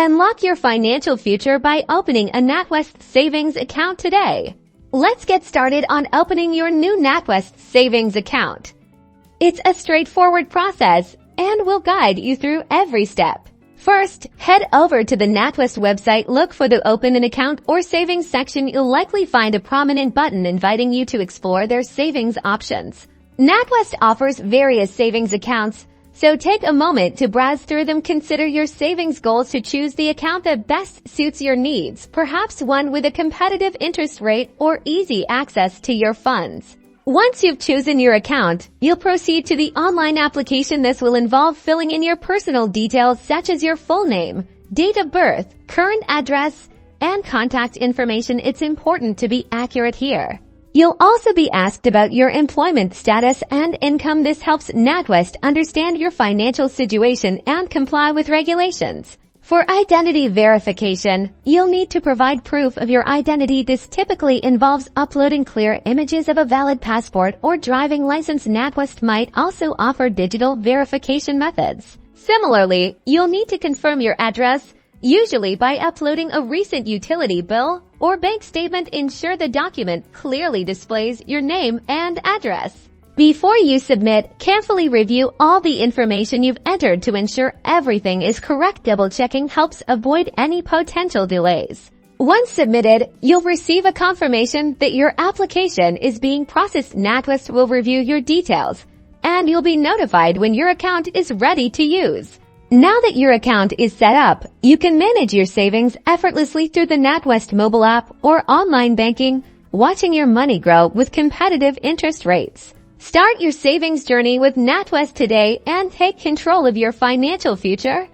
Unlock your financial future by opening a Natwest savings account today. Let's get started on opening your new Natwest savings account. It's a straightforward process and we'll guide you through every step. First, head over to the Natwest website, look for the Open an Account or Savings section. You'll likely find a prominent button inviting you to explore their savings options. Natwest offers various savings accounts, so take a moment to browse through them. Consider your savings goals to choose the account that best suits your needs, perhaps one with a competitive interest rate or easy access to your funds. Once you've chosen your account, you'll proceed to the online application. This will involve filling in your personal details such as your full name, date of birth, current address, and contact information. It's important to be accurate here. You'll also be asked about your employment status and income. This helps Natwest understand your financial situation and comply with regulations. For identity verification, you'll need to provide proof of your identity. This typically involves uploading clear images of a valid passport or driving license. Natwest might also offer digital verification methods. Similarly, you'll need to confirm your address, usually by uploading a recent utility bill or bank statement. Ensure the document clearly displays your name and address. Before you submit, carefully review all the information you've entered to ensure everything is correct. Double-checking helps avoid any potential delays. Once submitted, you'll receive a confirmation that your application is being processed. Natwest will review your details, and you'll be notified when your account is ready to use. Now that your account is set up, you can manage your savings effortlessly through the Natwest mobile app or online banking, watching your money grow with competitive interest rates. Start your savings journey with Natwest today and take control of your financial future.